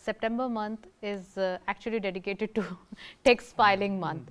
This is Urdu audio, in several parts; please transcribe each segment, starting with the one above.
September month is actually dedicated to tax filing month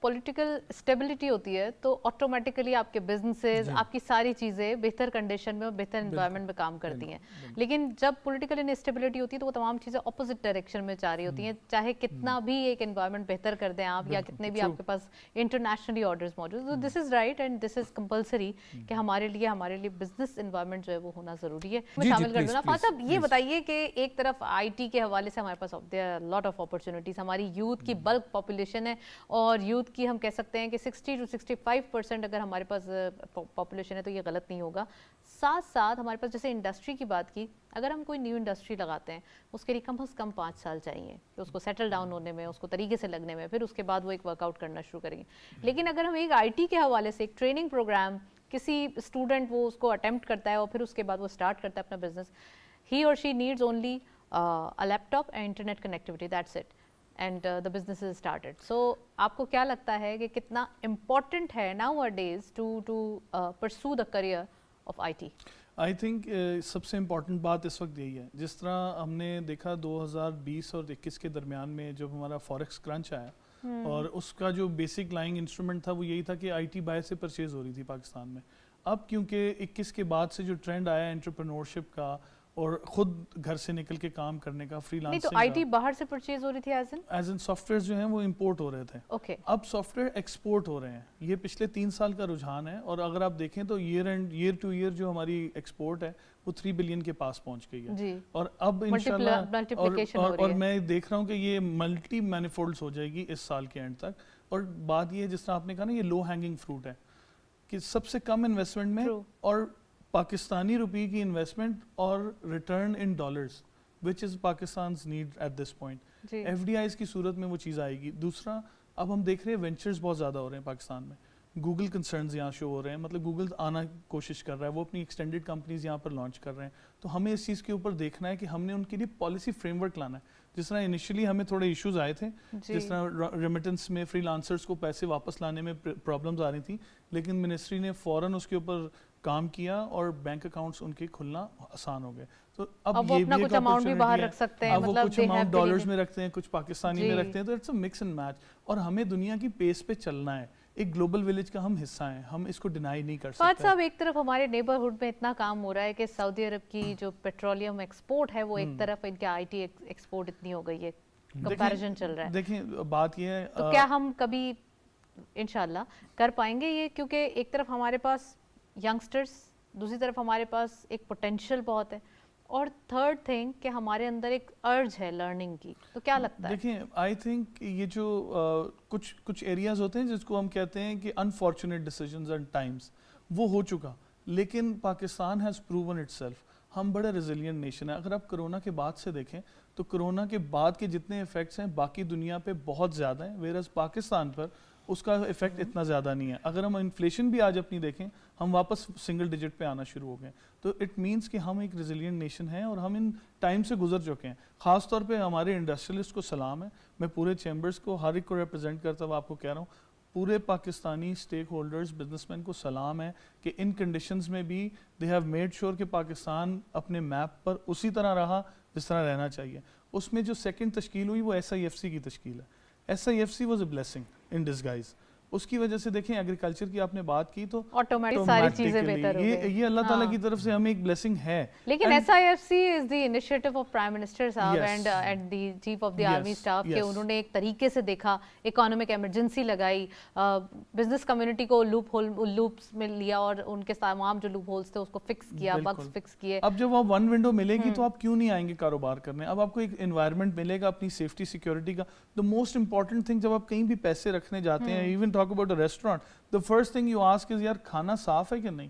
political stability ہوتی ہے تو آٹومیٹکلی آپ کے بزنسز آپ کی ساری چیزیں بہتر کنڈیشن میں اور بہتر انوائرمنٹ میں کام کرتی ہیں, لیکن جب پولیٹیکل انسٹیبلٹی ہوتی ہے تو وہ تمام چیزیں اپوزٹ ڈائریکشن میں جا رہی ہوتی ہیں, چاہے کتنا بھی ایک انوائرمنٹ بہتر کر دیں آپ یا کتنے بھی آپ کے پاس انٹرنیشنلی آرڈرز موجود. تو this is right and this is compulsory کہ ہمارے لیے بزنس انوائرمنٹ جو ہے وہ ہونا ضروری ہے. میں شامل کر دوں نا فاضل صاحب, یہ بتائیے کہ ایک طرف آئی ٹی کے حوالے سے ہمارے پاس لاٹ آف اپرچونیٹیز, ہماری یوتھ کی بلک پاپولیشن ہے اور یوتھ کی ہم کہہ سکتے ہیں کہ 60 to 65% اگر ہمارے پاس پاپولیشن ہے تو یہ غلط نہیں ہوگا. ساتھ ساتھ ہمارے پاس جیسے انڈسٹری کی بات کی, اگر ہم کوئی نیو انڈسٹری لگاتے ہیں اس کے لیے کم از کم 5 سال چاہیے کہ اس کو سیٹل ڈاؤن ہونے میں, اس کو طریقے سے لگنے میں, پھر اس کے بعد وہ ایک ورک آؤٹ کرنا شروع کریں گے. لیکن اگر ہم ایک آئی ٹی کے حوالے سے ایک ٹریننگ پروگرام, کسی اسٹوڈنٹ وہ اس کو اٹیمپٹ کرتا ہے اور پھر اس کے بعد وہ اسٹارٹ کرتا ہے اپنا بزنس, ہی اور she needs only a laptop and internet connectivity, that's it, and the business is started. So آپ کو کیا لگتا ہے کہ کتنا important ہے nowadays to pursue the career of IT? I think سب سے امپورٹنٹ بات اس وقت یہی ہے, جس طرح ہم نے دیکھا 2020 اور 21 کے درمیان میں جب ہمارا فوریکس کرنچ آیا اور اس کا جو بیسک لائنگ انسٹرومنٹ تھا وہ یہی تھا کہ آئی ٹی باہر سے پرچیز ہو رہی تھی پاکستان میں. اب کیونکہ 21 کے بعد سے جو ٹرینڈ آیا انٹرپرینورشپ کا اور خود گھر سے نکل کے کام کرنے کا, فری لانسنگ کا, نہیں تو آئی ٹی باہر سے پرچیز ہو رہی تھی ایز ان سافٹ ویئر جو ہیں وہ امپورٹ ہو رہے تھے. اوکے, اب سافٹ ویئر ایکسپورٹ ہو رہے ہیں. یہ پچھلے 3 سال کا رجحان ہے, اور اگر آپ دیکھیں تو ایئر ٹو ایئر جو ہماری ایکسپورٹ ہے وہ 3 بلین کے پاس پہنچ گئی ہے. اور اب انشاءاللہ اور میں دیکھ رہا ہوں کہ یہ ملٹی مینیفولڈز ہو جائے گی اس سال کے اینڈ تک. اور بات یہ ہے جس طرح آپ نے کہا نا, یہ لو ہینگنگ فروٹ ہے کہ سب سے کم انویسٹمنٹ میں اور پاکستانی روپی کی انویسٹمنٹ اور return in dollars which is Pakistan's need at this point. F D Is کی صورت میں وہ چیز آئے گی. دوسرا, اب ہم دیکھ رہے ہیں وینچرز بہت زیادہ ہو رہے ہیں پاکستان میں. گوگل کنسرنز یہاں شو ہو رہے ہیں, مطلب گوگل آنا کوشش کر رہا ہے, وہ اپنی ایکسٹینڈیڈ کمپنیز یہاں پر لانچ کر رہے ہیں. تو ہمیں اس چیز کے اوپر دیکھنا ہے کہ ہم نے ان کے لیے پالیسی فریم ورک لانا ہے. جس طرح انیشلی ہمیں تھوڑے ایشوز آئے تھے, جس طرح ریمیٹنس میں فری لانسرز کو پیسے واپس لانے میں پرابلمز آ رہی تھیں, لیکن منسٹری نے فوراً اس کے اوپر کام کیا اور بینک اکاؤنٹس ان کے کھلنا آسان ہو گئے. تو اب یہ بھی ایک اپرچونٹی ہے, اب وہ کچھ اماؤنٹ ڈالرز میں رکھتے ہیں, کچھ پاکستانی میں رکھتے ہیں, تو it's a mix and match. اور ہمیں دنیا کی پیس پہ چلنا ہے, ایک گلوبل ولیج کا ہم حصہ ہیں, ہم اس کو ڈینائی نہیں کر سکتے. فہد صاحب, ایک طرف ہمارے نیبرہڈ میں اتنا کام ہو رہا ہے کہ سعودی عرب کی جو پیٹرولیم ایکسپورٹ ہے وہ ایک طرف, ان کے آئی ٹی ایکسپورٹ اتنی ہو گئی ہے, کمپیریزن چل رہا ہے. دیکھیں بات یہ ہے, تو کیا ہم کبھی انشاءاللہ کر پائیں گے یہ, کیونکہ ایک طرف ہمارے پاس ینگسٹرز, دوسری طرف ہمارے پاس ایک پوٹینشیل بہت ہے, اور تھرڈ تھنگ کہ ہمارے اندر ایک ارج ہے لرننگ کی. تو کیا لگتا ہے؟ دیکھیں آئی تھنک یہ جو کچھ ایریاز ہوتے ہیں جس کو ہم کہتے ہیں کہ انفارچونیٹ ڈیسیجنز اینڈ ٹائمز, وہ ہو چکا, لیکن Pakistan has proven it self. ہم بڑے ریزیلینٹ نیشن ہیں. اگر آپ کرونا کے بعد سے دیکھیں تو کرونا کے بعد کے جتنے ایفیکٹس ہیں باقی دنیا پہ بہت زیادہ ہیں, ویئرز پاکستان پر اس کا ایفیکٹ اتنا زیادہ نہیں ہے. اگر ہم انفلیشن بھی آج اپنی دیکھیں, ہم واپس سنگل ڈیجٹ پہ آنا شروع ہو گئے. تو اٹ مینس کہ ہم ایک ریزیلینٹ نیشن ہیں اور ہم ان ٹائم سے گزر چکے ہیں. خاص طور پہ ہمارے انڈسٹریلسٹ کو سلام ہے, میں پورے چیمبرز کو ہر ایک کو ریپرزینٹ کرتا ہوں آپ کو کہہ رہا ہوں, پورے Pakistani stake holders, business man کو سلام ہے کہ ان کنڈیشنز میں بھی دے ہیو میڈ شیور کہ پاکستان اپنے میپ پر اسی طرح رہا جس طرح رہنا چاہیے. اس میں جو سیکنڈ تشکیل ہوئی وہ SIFC کی تشکیل ہے. SIFC was a blessing in disguise. اس کی وجہ سے دیکھیں ایگریکلچر کی آپ نے بات کی تو آٹومیٹک ساری چیزیں بہتر ہو گئی. یہ اللہ تعالیٰ کی طرف سے ہمیں ایک بلیسنگ ہے. لیکن SIFC is the initiative of prime minister صاحب and the chief of the army staff, کہ انہوں نے ایک طریقے سے دیکھا, اکانومک ایمرجنسی لگائی, بزنس کمیونٹی کو لوپس میں لیا اور ان کے تمام جو لوپ ہولز تھے اس کو فکس کیا, بگز فکس کیے. اب جب آپ ون ونڈو ملے گی تو آپ کیوں نہیں آئیں گے کاروبار کرنے. اب آپ کو ایک انوائرمنٹ ملے گا اپنی سیفٹی سیکیورٹی کا. دا موسٹ امپورٹنٹ تھنگ جب آپ کہیں بھی پیسے رکھنے جاتے ہیں, even talk about a restaurant, the first thing you ask is یار کھانا صاف ہے کہ نہیں.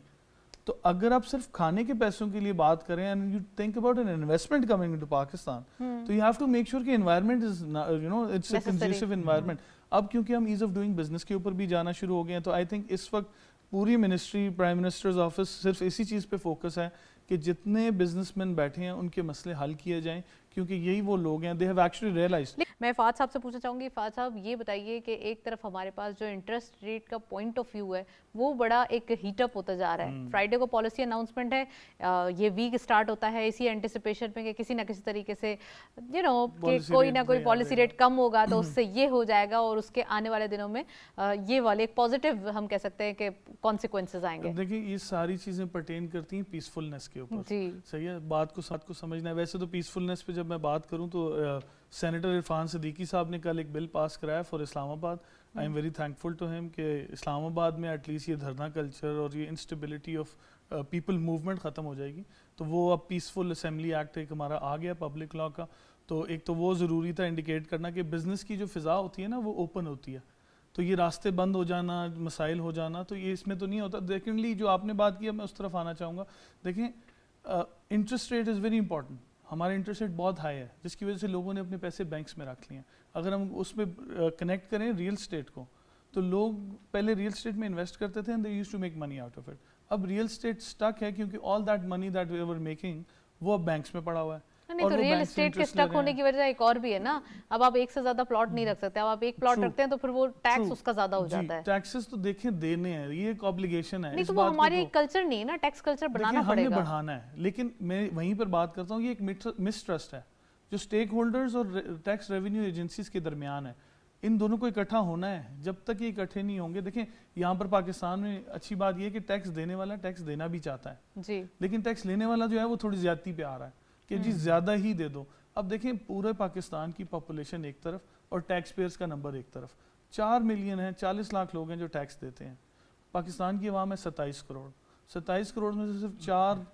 تو اگر آپ صرف کھانے کے پیسوں کے لیے بات کریں and you think about an investment coming into Pakistan, تو you have to make sure کہ environment is, you know, it's a conducive environment. اب کیونکہ ہم ease of doing business کے اوپر بھی جانا شروع ہو گئے ہیں, تو I think اس وقت پوری منسٹری, پرائم منسٹرز آفس صرف اسی چیز پہ فوکس ہے کہ جتنے بزنس مین بیٹھے ہیں ان کے مسئلے حل کیے جائیں, کیونکہ یہی وہ لوگ ہیں, they have actually realized. میں فہد صاحب سے پوچھنا چاہوں گی, فہد صاحب یہ بتائیے کہ ایک طرف ہمارے پاس جو انٹرسٹ ریٹ کا پوائنٹ آف ویو ہے وہ بڑا ایک ہیٹ اپ ہوتا جا رہا ہے. فرائیڈے کو پالیسی اناؤنسمنٹ ہے, یہ ویک اسٹارٹ ہوتا ہے اسی اینٹیسپیشن میں کہ کسی نہ کسی طریقے سے کہ کوئی نہ کوئی پالیسی ریٹ کم ہوگا تو اس سے یہ ہو جائے گا, اور اس کے آنے والے دنوں میں یہ والے ایک پازیٹیو ہم کہہ سکتے ہیں کہ کانسیکوینسز آئیں گے. دیکھیں یہ ساری چیزیں پرٹین کرتی ہیں پیسفلنس کے اوپر. صحیح ہے, بات کو سمجھنا ہے. ویسے تو پیسفلنس پہ جب میں بات کروں تو سینیٹر عرفان صدیقی صاحب نے کل ایک بل پاس کرایا for Islamabad. I am very thankful to him کہ اسلام آباد میں ایٹ لیسٹ یہ دھرنا کلچر اور یہ انسٹیبلٹی آف پیپل موومنٹ ختم ہو جائے گی. تو وہ اب پیسفل اسمبلی ایکٹ ایک ہمارا آ گیا پبلک لا کا. تو ایک تو وہ ضروری تھا انڈیکیٹ کرنا کہ بزنس کی جو فضا ہوتی ہے نا وہ اوپن ہوتی ہے, تو یہ راستے بند ہو جانا, مسائل ہو جانا, تو یہ اس میں تو نہیں ہوتا. سیکنڈلی جو آپ نے بات کیا میں اس طرف آنا چاہوں گا. دیکھیں interest rate is very important. ہمارا انٹرسٹ ریٹ بہت ہائی ہے جس کی وجہ سے لوگوں نے اپنے پیسے بینکس میں رکھ لیے ہیں. اگر ہم اس میں کنیکٹ کریں ریئل اسٹیٹ کو, تو لوگ پہلے ریئل اسٹیٹ میں انویسٹ کرتے تھے and they used to make money out of it. اب ریئل اسٹیٹ اسٹک ہے کیونکہ all that money that we were making وہ اب بینکس میں پڑا ہوا ہے. نہیں تو ریئل اسٹیٹ کے اسٹک ہونے کی وجہ ایک اور بھی ہے نا, اب آپ ایک سے زیادہ پلاٹ نہیں رکھ سکتے. اب آپ ایک پلاٹ رکھتے ہیں تو پھر وہ ٹیکس اس کا زیادہ ہو جاتا ہے. ٹیکسز تو دیکھیں دینے ہیں, یہ ایک obligation ہے. نہیں تو وہ ہماری کلچر نہیں ہے نا, ٹیکس کلچر بنانا پڑے گا. ہمیں بڑھانا ہے, لیکن میں وہیں پر بات کرتا ہوں یہ ایک مس ٹرسٹ ہے جو اسٹیک ہولڈرز اور ٹیکس ریونیو ایجنسیز کے درمیان ہے. ان دونوں کو اکٹھا ہونا ہے. جب تک یہ اکٹھے نہیں ہوں گے, دیکھیں یہاں پر پاکستان میں اچھی بات یہ ہے کہ ٹیکس دینے والا ٹیکس دینا بھی چاہتا ہے جی, لیکن ٹیکس لینے والا جو ہے وہ تھوڑی زیادتی پہ آ رہا ہے کہ جی زیادہ ہی دے دو. اب دیکھیں پورے پاکستان کی پاپولیشن ایک طرف اور ٹیکس پیئرز کا نمبر ایک طرف. 4 ملین ہیں, 40 لاکھ لوگ ہیں جو ٹیکس دیتے ہیں. پاکستان کی عوام ہے 27 کروڑ. 27 کروڑ میں سے صرف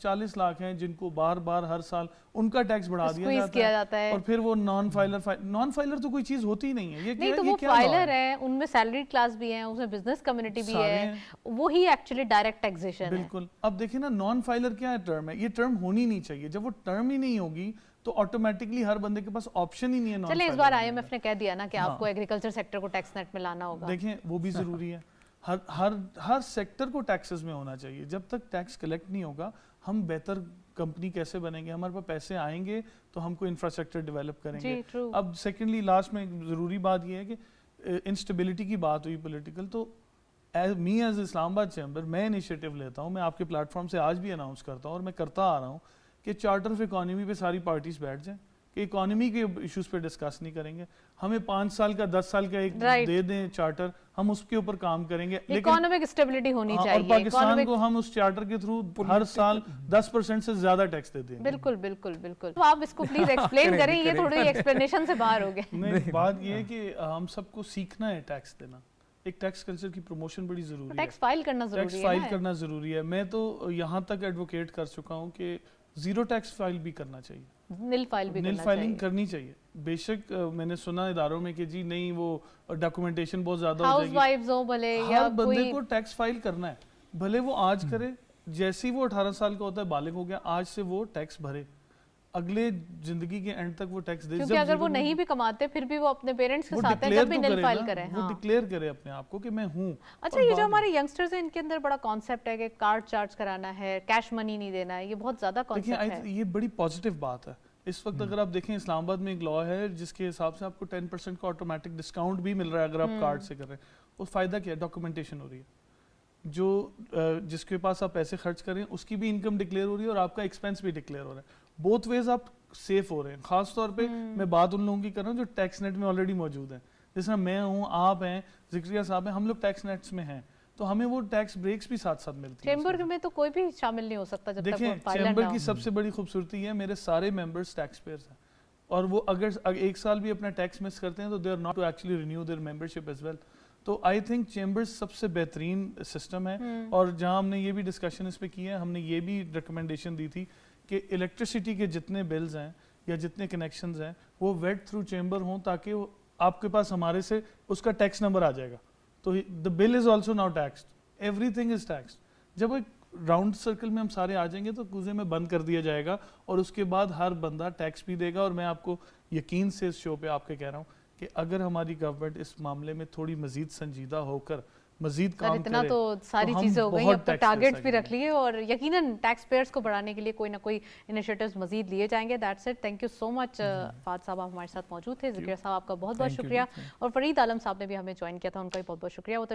40 لاکھ ہیں جن کو بار بار ہر سال ان کا ٹیکس بڑھا دیا جاتا ہے, اور پھر وہ نان فائلر تو کوئی چیز ہوتی نہیں ہے. نہیں تو وہ فائلر ہیں, ان میں سیلریڈ کلاس بھی ہیں, اس میں بزنس کمیونٹی بھی ہے, وہی ایکچولی ڈائریکٹ ٹیکسیشن ہے. بالکل. اب دیکھیں نا نان فائلر کیا ہے ٹرم ہے, یہ ٹرم ہونی نہیں چاہیے. جب وہ ٹرم ہی نہیں ہوگی تو آٹومیٹکلی ہر بندے کے پاس آپشن ہی نہیں ہے. چلے اس بار آئی ایم ایف نے کہہ دیا نا کہ آپ کو ایگریکلچر سیکٹر کو ٹیکس نیٹ میں لانا ہوگا. دیکھیں وہ بھی ضروری ہے, ہر سیکٹر کو ٹیکسز میں ہونا چاہیے. جب تک ٹیکس کلیکٹ نہیں ہوگا ہم بہتر کمپنی کیسے بنیں گے, ہمارے پاس پیسے آئیں گے تو ہم کو انفراسٹرکچر ڈیولپ کریں گے. اب سیکنڈلی لاسٹ میں ضروری بات یہ ہے کہ انسٹیبلٹی کی بات ہوئی پولیٹیکل, تو می ایز اسلام آباد چیمبر میں انیشیٹو لیتا ہوں, میں آپ کے پلیٹ فارم سے آج بھی اناؤنس کرتا ہوں اور میں کرتا آ رہا ہوں کہ چارٹر آف اکانومی پہ ساری پارٹیز بیٹھ جائیں کہ اکانومی کے ایشوز پہ ڈسکس نہیں کریں گے. ہمیں 5 سال کا 10 سال کا ایک دے دیں چارٹر, ہم اس کے اوپر کام کریں گے. اکانومک اسٹیبلٹی ہونی چاہیے, اور پاکستان کو ہم اس چارٹر کے تھرو ہر سال 10% سے زیادہ ٹیکس دیتے ہیں. بالکل بالکل بالکل. آپ اس کو پلیز ایکسپلین کریں, یہ تھوڑی ایکسپلینیشن سے باہر ہو گئے. نہیں بات یہ ہے کہ ہم سب کو سیکھنا ہے ٹیکس دینا. ایک ٹیکس کلچر کی پروموشن بڑی ضروری ہے, ٹیکس فائل کرنا ضروری ہے, ٹیکس فائل کرنا ضروری ہے. میں تو یہاں تک ایڈوکیٹ کر چکا ہوں کہ زیرو ٹیکس فائل بھی کرنا چاہیے, نیل فائلنگ کرنی چاہیے. بے شک میں نے سنا اداروں میں کہ جی نہیں وہ ڈاکومنٹیشن بہت زیادہ ہو جائے گی. ہر بندے کو ٹیکس فائل کرنا ہے, بھلے وہ آج کرے, جیسے ہی وہ 18 سال کا ہوتا ہے بالغ ہو گیا آج سے وہ ٹیکس بھرے, اگلے زندگی کے اینڈ تک وہ ٹیکس دے. کیونکہ اگر وہ نہیں بھی کماتے پھر بھی وہ اپنے پیرنٹس کے ساتھ ہے جب بھی نیل فائل کریں, وہ ڈکلیئر کرے اپنے آپ کو کہ میں ہوں. اچھا یہ جو ہمارے ینگسٹرز ہیں ان کے اندر بڑا کانسیپٹ ہے کہ کارڈ چارج کرانا ہے, کیش منی نہیں دینا ہے, یہ بہت زیادہ کانسیپٹ ہے. یہ بڑی پازیٹیو بات ہے. اس وقت اگر آپ دیکھیں اسلام آباد میں ایک لا ہے جس کے حساب سے آپ کو 10% کا آٹومیٹک ڈسکاؤنٹ بھی مل رہا ہے اگر آپ کارڈ سے کر رہے ہیں. اس فائدہ کیا ہے, ڈاکومنٹیشن ہو رہی ہے, جو جس کے پاس آپ پیسے خرچ کریں اس کی بھی انکم ڈکلیئر ہو رہی ہے اور آپ کا ایکسپینس بھی ڈکلیئر ہو رہا ہے. بوتھ ویز آپ سیف ہو رہے ہیں. خاص طور پہ میں بات ان لوگوں کی کر رہا ہوں جو ٹیکس نیٹ میں آلریڈی موجود ہیں, جس طرح میں ہوں, آپ ہیں, ذکریہ صاحب ہیں, ہم لوگ ٹیکس نیٹس میں ہیں, تو ہمیں وہ ٹیکس بریکس بھی ساتھ ساتھ ملتی ہیں. چیمبر میں تو کوئی بھی شامل نہیں ہو سکتا جب تک وہ دیکھیں فائلر نہ ہو. چیمبر کی سب سے بڑی خوبصورتی ہے میرے سارے ممبرز ٹیکس پیئرز ہیں, اور وہ اگر ایک سال بھی اپنا ٹیکس مس کرتے ہیں تو they are not to actually renew their membership as well. تو آئی تھنک چیمبرز سب سے بہترین سسٹم ہے. اور جہاں ہم نے یہ بھی ڈسکشن اس پہ کی ہے, ہم نے یہ بھی ریکمنڈیشن دی تھی کہ الیکٹریسٹی کے جتنے بلز ہیں یا جتنے کنیکشنز ہیں وہ ویٹ تھرو چیمبر ہوں, تاکہ آپ کے پاس ہمارے سے اس کا ٹیکس نمبر آ جائے گا. تو the bill is also now taxed, everything is taxed. جب ایک راؤنڈ سرکل میں ہم سارے آ جائیں گے تو کوزے میں بند کر دیا جائے گا, اور اس کے بعد ہر بندہ ٹیکس بھی دے گا. اور میں آپ کو یقین سے اس شو پہ آپ کے کہہ رہا ہوں کہ اگر ہماری گورنمنٹ اس معاملے میں تھوڑی مزید سنجیدہ ہو کر مزید کام اتنا کرے. تو ساری چیزیں ہو گئی, اب تو ٹارگیٹس بھی رکھ لیے اور یقیناً ٹیکس پیئرس کو بڑھانے کے لیے کوئی نہ کوئی انیشیٹوز مزید لیے جائیں گے. That's it. Thank you so much Fahad صاحب, آپ ہمارے ساتھ موجود تھے. ذکر صاحب آپ کا بہت بہت شکریہ, اور فرید عالم صاحب نے بھی ہمیں جوائن کیا تھا, ان کا بھی بہت بہت شکریہ. وہ